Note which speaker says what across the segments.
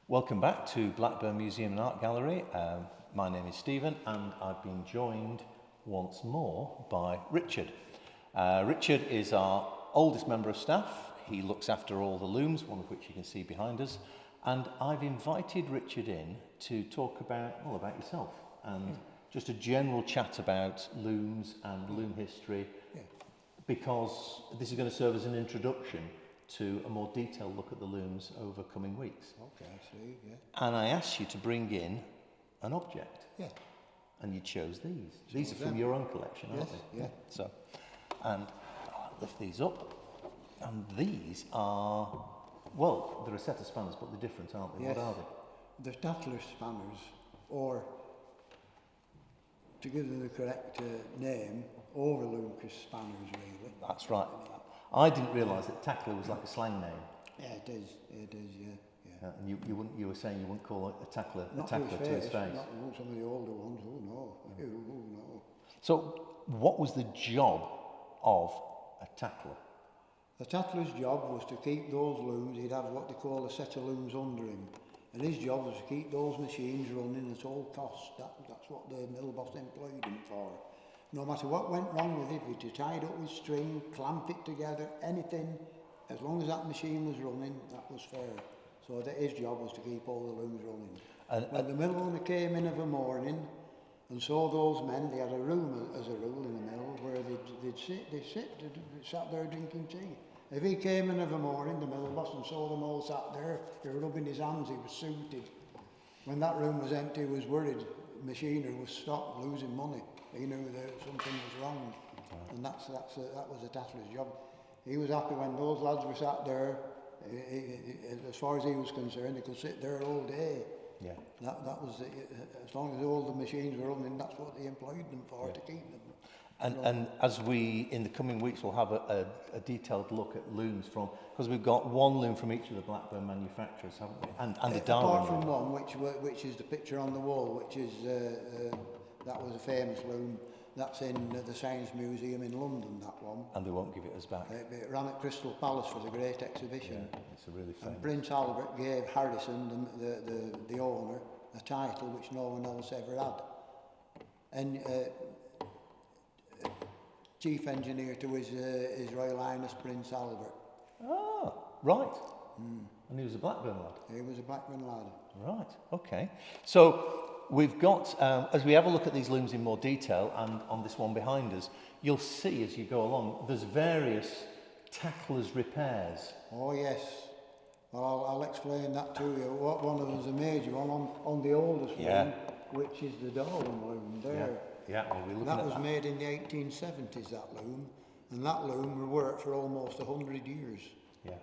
Speaker 1: Welcome back to Blackburn Museum and Art Gallery. My name is Stephen and I've been joined once more by Richard. Richard is our oldest member of staff. He looks after all the looms, one of which you can see behind us. And I've invited Richard in to talk about yourself and just a general chat about looms and loom history, because this is going to serve as an introduction to a more detailed look at the looms over coming weeks.
Speaker 2: Okay, I see, yeah.
Speaker 1: And I asked you to bring in an object.
Speaker 2: Yeah.
Speaker 1: And you chose these. These are from your own collection, aren't they?
Speaker 2: Yeah.
Speaker 1: So, and I'll lift these up. And these are, well, they're a set of spanners, but they're different, aren't they?
Speaker 2: Yes.
Speaker 1: What are they?
Speaker 2: They're Tatler spanners, or to give them the correct name, overlooker spanners, really.
Speaker 1: That's right. I didn't realise that tackler was like a slang name.
Speaker 2: Yeah, it is, yeah.
Speaker 1: And you were saying you wouldn't call a tackler
Speaker 2: Not
Speaker 1: to his face.
Speaker 2: Not some of the older ones, oh no.
Speaker 1: So, what was the job of a tackler?
Speaker 2: The tattler's job was to keep those looms. He'd have what they call a set of looms under him, and his job was to keep those machines running at all costs. That's what the mill boss employed him for. No matter what went wrong with it, if you tied up with string, clamp it together, anything, as long as that machine was running, that was fair. So his job was to keep all the looms running. And when the mill owner came in of a morning and saw those men, they had a room as a rule in the mill where they'd sat there drinking tea. If he came in of a morning, the mill boss, and saw them all sat there, he was rubbing his hands, he was suited. When that room was empty, he was worried. The machinery was stopped, losing money. He knew that something was wrong, and that was the tattler's job. He was happy when those lads were sat there. As far as he was concerned, they could sit there all day.
Speaker 1: Yeah.
Speaker 2: That was as long as all the machines were running. That's what they employed them for, to keep them.
Speaker 1: And as we, in the coming weeks, we'll have a detailed look at looms because we've got one loom from each of the Blackburn manufacturers, haven't we? And a Darwin.
Speaker 2: Apart from one, which is the picture on the wall, which is that was a famous loom. That's in the Science Museum in London, that one.
Speaker 1: And they won't give it us back.
Speaker 2: It ran at Crystal Palace for the Great Exhibition.
Speaker 1: Yeah, it's a really famous.
Speaker 2: And Prince Albert gave Harrison, the owner, a title which no one else ever had. And chief engineer to His Royal Highness Prince Albert.
Speaker 1: Ah, right. And he was a Blackburn lad?
Speaker 2: He was a Blackburn lad.
Speaker 1: Right, okay. So we've got, as we have a look at these looms in more detail, and on this one behind us, you'll see as you go along, there's various tackler's repairs.
Speaker 2: Oh yes. Well, I'll explain that to you. One of them is a major one on the oldest one, which is the Darwin loom there.
Speaker 1: Yeah, we'll be looking at that.
Speaker 2: That was made in the 1870s, that loom, and that loom worked for almost 100 years.
Speaker 1: Yeah.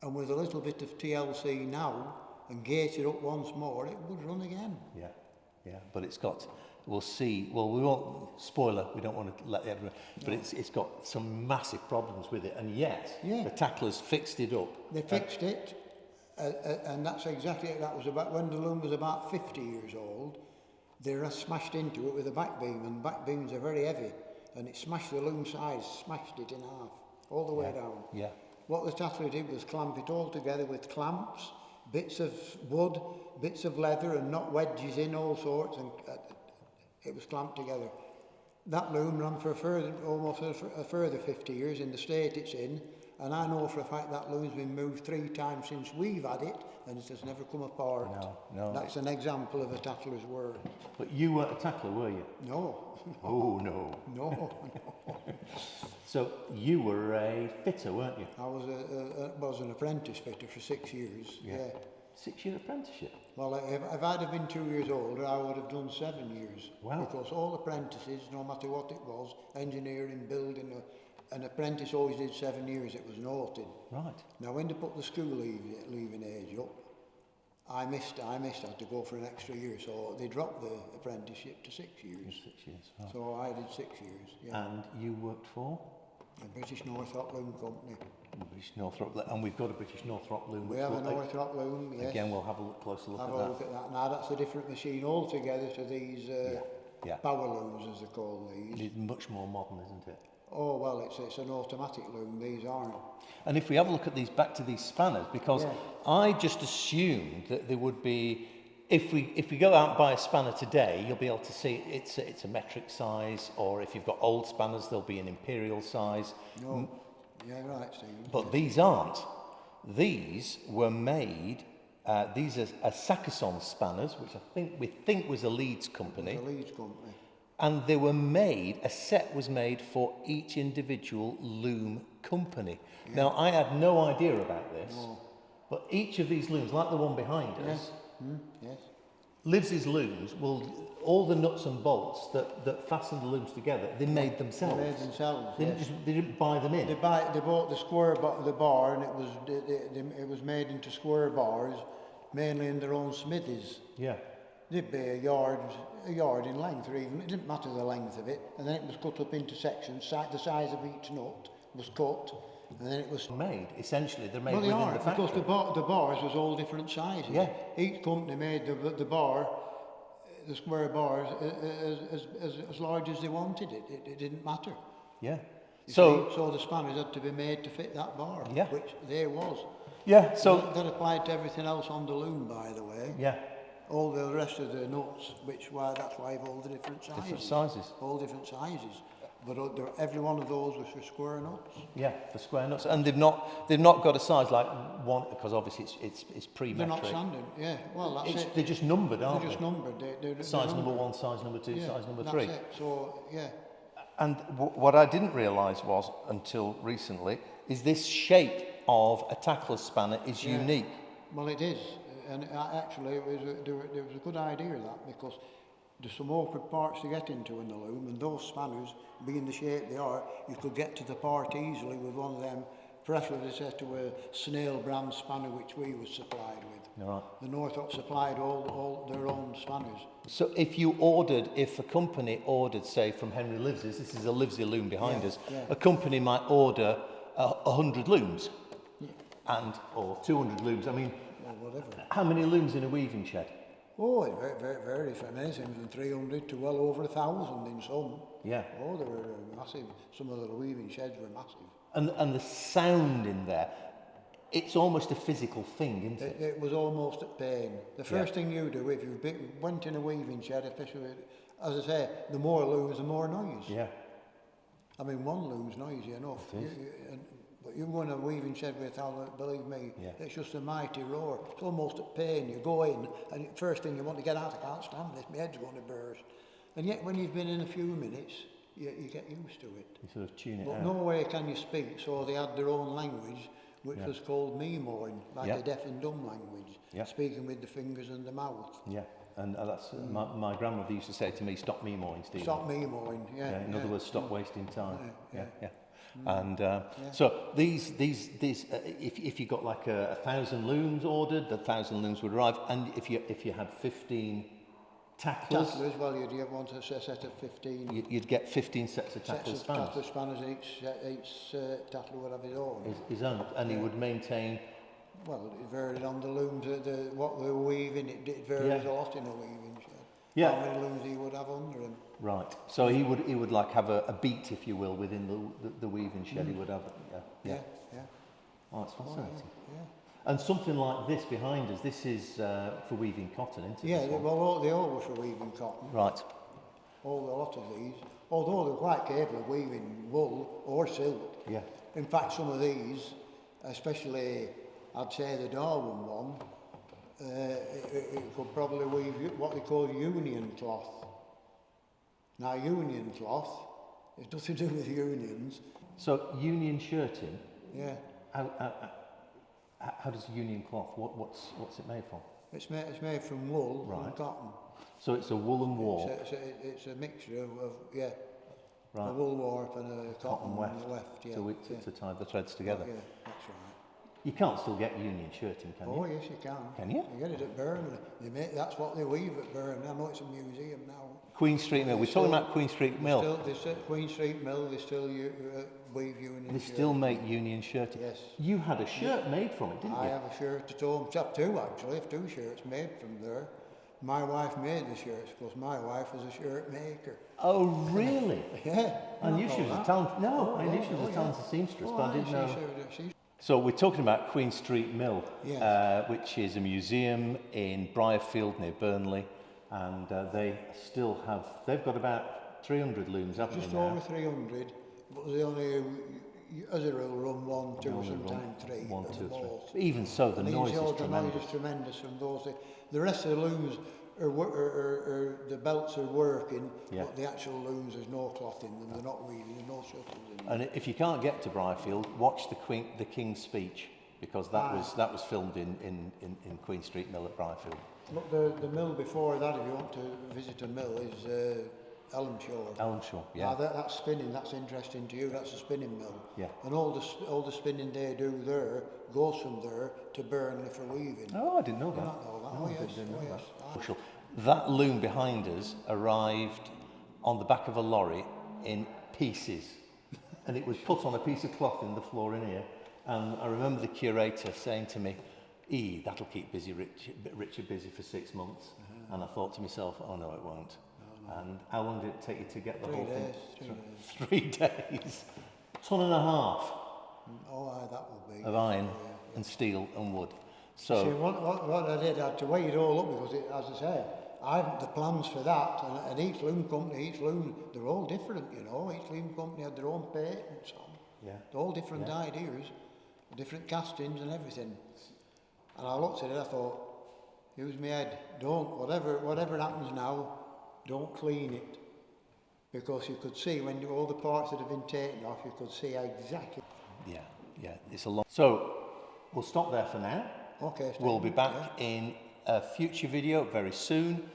Speaker 1: And
Speaker 2: with a little bit of TLC now, and gated up once more, it would run again.
Speaker 1: Yeah, but it's got, we'll see, well, we won't, spoiler, we don't want to let everyone, but it's got some massive problems with it, and yet the tacklers fixed it up.
Speaker 2: They fixed it, and that's exactly it. That was about when the loom was about 50 years old. They smashed into it with a back beam, and back beams are very heavy, and it smashed the loom sides, smashed it in half, all the way down.
Speaker 1: Yeah.
Speaker 2: What the tattler did was clamp it all together with clamps, bits of wood, bits of leather, and knock wedges in, all sorts, and it was clamped together. That loom ran for almost a further 50 years in the state it's in, and I know for a fact that loom's been moved 3 times since we've had it, and it has never come apart.
Speaker 1: No.
Speaker 2: That's an example of a tattler's work.
Speaker 1: But you weren't a tackler, were you?
Speaker 2: No.
Speaker 1: Oh, no.
Speaker 2: No.
Speaker 1: So you were a fitter, weren't you?
Speaker 2: I was an apprentice fitter for 6 years. Yeah.
Speaker 1: 6-year apprenticeship?
Speaker 2: Well, if I'd have been 2 years older, I would have done 7 years.
Speaker 1: Wow.
Speaker 2: Because all apprentices, no matter what it was, engineering, building, an apprentice always did 7 years. It was noted.
Speaker 1: Right.
Speaker 2: Now, when they put the school leaving age up, I missed. I had to go for an extra year, so they dropped the apprenticeship to 6 years.
Speaker 1: 6 years. Right.
Speaker 2: So I did 6 years. Yeah.
Speaker 1: And you worked for?
Speaker 2: The British Northrop Loom Company.
Speaker 1: British Northrop, and we've got a British Northrop loom.
Speaker 2: We have a Northrop loom, yes.
Speaker 1: Again, we'll have a closer look at that.
Speaker 2: Have a look at that. Now, that's a different machine altogether to these power looms, as they call these.
Speaker 1: It's much more modern, isn't it?
Speaker 2: Oh well, it's an automatic loom. These aren't.
Speaker 1: And if we have a look at these, back to these spanners, because I just assumed that there would be, if we go out and buy a spanner today, you'll be able to see it's a metric size, or if you've got old spanners, there'll be an imperial size.
Speaker 2: No. Yeah, right, Stephen.
Speaker 1: But these aren't. These were made. These are Sakasson spanners, which we think was a Leeds company.
Speaker 2: The Leeds company.
Speaker 1: And they were made, a set was made for each individual loom company. Yeah. Now, I had no idea about this, but each of these looms, like the one behind us,
Speaker 2: Yes.
Speaker 1: Lives's looms, all the nuts and bolts that fasten the looms together, they made themselves.
Speaker 2: They made themselves,
Speaker 1: They didn't buy them in.
Speaker 2: They bought the square the bar, and it was made into square bars, mainly in their own smithies.
Speaker 1: Yeah.
Speaker 2: They'd be a yard in length, or even, it didn't matter the length of it, and then it was cut up into sections. The size of each nut was cut, and then it was
Speaker 1: made. Essentially, they're made
Speaker 2: well,
Speaker 1: within the factory.
Speaker 2: Because the bars was all different sizes.
Speaker 1: Yeah.
Speaker 2: Each company made the bar, the square bars, as large as they wanted it. It didn't matter.
Speaker 1: Yeah.
Speaker 2: So the spanners had to be made to fit that bar,
Speaker 1: Yeah.
Speaker 2: which there was.
Speaker 1: Yeah. So
Speaker 2: that applied to everything else on the loom, by the way.
Speaker 1: yeah.
Speaker 2: All the rest of the nuts, that's why you've all the different sizes.
Speaker 1: Different sizes.
Speaker 2: All different sizes. But every one of those was for square nuts.
Speaker 1: Yeah, for square nuts, and they've not got a size like one, because obviously it's pre-metric.
Speaker 2: They're not standard. Yeah, well that's it.
Speaker 1: They're just numbered, aren't they?
Speaker 2: They're just numbered. They're
Speaker 1: size
Speaker 2: numbered.
Speaker 1: number 1, size number 2, size number 3.
Speaker 2: That's it. So yeah.
Speaker 1: And what I didn't realise was, until recently, is this shape of a tackler's spanner is unique.
Speaker 2: Well, it is, and actually there was a good idea of that, because there's some awkward parts to get into in the loom, and those spanners, being the shape they are, you could get to the part easily with one of them, preferably set to a snail brand spanner, which we was supplied with.
Speaker 1: Right.
Speaker 2: The Northrop supplied all their own spanners.
Speaker 1: So if a company ordered, say, from Henry Lives's, this is a Livesey loom behind us, a company might order 100 looms, or 200 looms. I mean,
Speaker 2: whatever.
Speaker 1: How many looms in a weaving shed?
Speaker 2: Oh, it varies from anything from 300 to well over 1,000 in some.
Speaker 1: Yeah.
Speaker 2: Oh, they were massive. Some of the weaving sheds were massive.
Speaker 1: And the sound in there, it's almost a physical thing, isn't it?
Speaker 2: It was almost at pain. The first thing you do, if you went in a weaving shed, especially, as I say, the more looms, the more noise.
Speaker 1: Yeah.
Speaker 2: I mean, one loom's noisy enough.
Speaker 1: It is.
Speaker 2: But you go in a weaving shed with believe me, it's just a mighty roar. It's almost at pain. You go in, and the first thing you want to get out, I can't stand this, my head's going to burst. And yet, when you've been in a few minutes, you get used to it.
Speaker 1: You sort of tune it
Speaker 2: But
Speaker 1: out.
Speaker 2: no way can you speak, so they had their own language, which was called memoing, like the deaf and dumb language, speaking with the fingers and the mouth.
Speaker 1: Yeah, and that's my grandmother used to say to me, "Stop memoing, Stephen."
Speaker 2: Stop memoing,
Speaker 1: in other words, stop wasting time.
Speaker 2: Yeah.
Speaker 1: And so these if you got like 1,000 looms ordered, the 1,000 looms would arrive, and if you had 15 tacklers,
Speaker 2: well, you'd want a set of 15.
Speaker 1: You'd get 15 sets of tackler spanners.
Speaker 2: Tackler spanners, and each tackler would have his own.
Speaker 1: His own, and he would maintain.
Speaker 2: Well, it varied on the looms, what they were weaving. It varies a lot in a weaving shed.
Speaker 1: Yeah.
Speaker 2: How many looms he would have under him.
Speaker 1: Right. So he would like have a beat, if you will, within the weaving shed. He would have. Yeah. Oh, that's fascinating.
Speaker 2: Yeah.
Speaker 1: And something like this behind us, this is for weaving cotton, isn't it?
Speaker 2: Yeah, well, they all were for weaving cotton.
Speaker 1: Right.
Speaker 2: A lot of these, although they're quite capable of weaving wool or silk.
Speaker 1: Yeah.
Speaker 2: In fact, some of these, especially, I'd say the Darwin one, it could probably weave what they call union cloth. Now, union cloth, it's nothing to do with unions.
Speaker 1: So union shirting.
Speaker 2: Yeah.
Speaker 1: How does union cloth? What's it made from?
Speaker 2: It's made from wool and cotton.
Speaker 1: So it's a woolen warp.
Speaker 2: It's a mixture of
Speaker 1: Right.
Speaker 2: a wool warp and a cotton
Speaker 1: weft,
Speaker 2: weft.
Speaker 1: to tie the threads together.
Speaker 2: Yeah, that's right.
Speaker 1: You can't still get union shirting, can you?
Speaker 2: Oh yes, you can.
Speaker 1: Can you?
Speaker 2: You get it at Birmingham. That's what they weave at Birmingham. I know it's a museum now.
Speaker 1: Queen Street Mill. We're talking about Queen Street Mill.
Speaker 2: Queen Street Mill. They still weave union.
Speaker 1: They still make union shirting.
Speaker 2: Yes.
Speaker 1: You had a shirt made from it, didn't you?
Speaker 2: I have a shirt at home. I've two actually. I have two shirts made from there. My wife made the shirts because my wife was a shirt maker.
Speaker 1: Oh, really?
Speaker 2: Yeah.
Speaker 1: I knew she was a talented. No, I knew she was a talented seamstress, but I didn't know. So we're talking about Queen Street Mill,
Speaker 2: Yes.
Speaker 1: which is a museum in Briarfield near Burnley, and they still have. They've got about 300 looms, haven't
Speaker 2: Just
Speaker 1: they now?
Speaker 2: over 300, but they only, as a rule, run 1, 2, sometimes 3.
Speaker 1: One,
Speaker 2: at
Speaker 1: two,
Speaker 2: the
Speaker 1: three.
Speaker 2: most.
Speaker 1: Even so, the
Speaker 2: And
Speaker 1: noise
Speaker 2: the
Speaker 1: is
Speaker 2: noise
Speaker 1: tremendous.
Speaker 2: is tremendous from those. The rest of the looms the belts are working,
Speaker 1: Yeah.
Speaker 2: but the actual looms, there's no cloth in them, they're not weaving, there's no shuttles in them.
Speaker 1: And if you can't get to Briarfield, watch the King's Speech, because that was filmed in Queen Street Mill at Briarfield.
Speaker 2: Look, the mill before that, if you want to visit a mill, is Elmshore.
Speaker 1: Elmshore, yeah.
Speaker 2: Now that's spinning, that's interesting to you, that's a spinning mill.
Speaker 1: Yeah.
Speaker 2: And all the spinning they do there goes from there to Burnley for weaving.
Speaker 1: Oh, I didn't know
Speaker 2: You
Speaker 1: that.
Speaker 2: not know that?
Speaker 1: No,
Speaker 2: Oh,
Speaker 1: I
Speaker 2: yes,
Speaker 1: didn't know
Speaker 2: oh,
Speaker 1: that.
Speaker 2: yes.
Speaker 1: Crucial. That loom behind us arrived on the back of a lorry in pieces, and it was put on a piece of cloth in the floor in here. And I remember the curator saying to me, that'll keep Richard busy for 6 months. And I thought to myself, oh no, it won't. And how long did it take you to get the whole thing? 3 days. Ton and a half
Speaker 2: Oh, aye, that will be.
Speaker 1: of iron
Speaker 2: Oh, yeah.
Speaker 1: and steel and wood.
Speaker 2: See,
Speaker 1: So,
Speaker 2: what I did, I had to weigh it all up because, as I say, I've the plans for that, and each loom company, they're all different, you know. Each loom company had their own patents on.
Speaker 1: yeah.
Speaker 2: They're all different ideas, different castings and everything. And I looked at it, I thought, use my head, whatever happens now, don't clean it. Because you could see, when all the parts that have been taken off, you could see exactly.
Speaker 1: Yeah, it's a long. So, we'll stop there for now.
Speaker 2: Okay,
Speaker 1: We'll be
Speaker 2: Stephen,
Speaker 1: back in a future video very soon.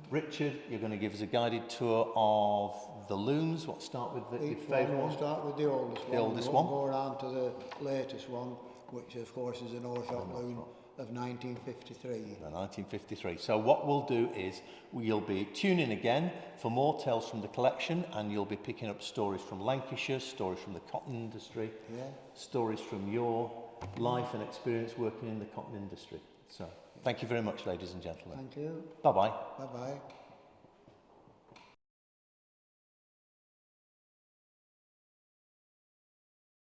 Speaker 1: Richard, you're going to give us a guided tour of the looms. What start with your favourite
Speaker 2: We'll
Speaker 1: one?
Speaker 2: start with the oldest one.
Speaker 1: The oldest
Speaker 2: We'll
Speaker 1: one.
Speaker 2: go around to the latest one, which of course is an Norfolk loom of 1953.
Speaker 1: 1953. So what we'll do is you'll be tuning again for more tales from the collection, and you'll be picking up stories from Lancashire, stories from the cotton industry, stories from your life and experience working in the cotton industry. So thank you very much, ladies and gentlemen.
Speaker 2: Thank you.
Speaker 1: Bye-bye.
Speaker 2: Bye-bye.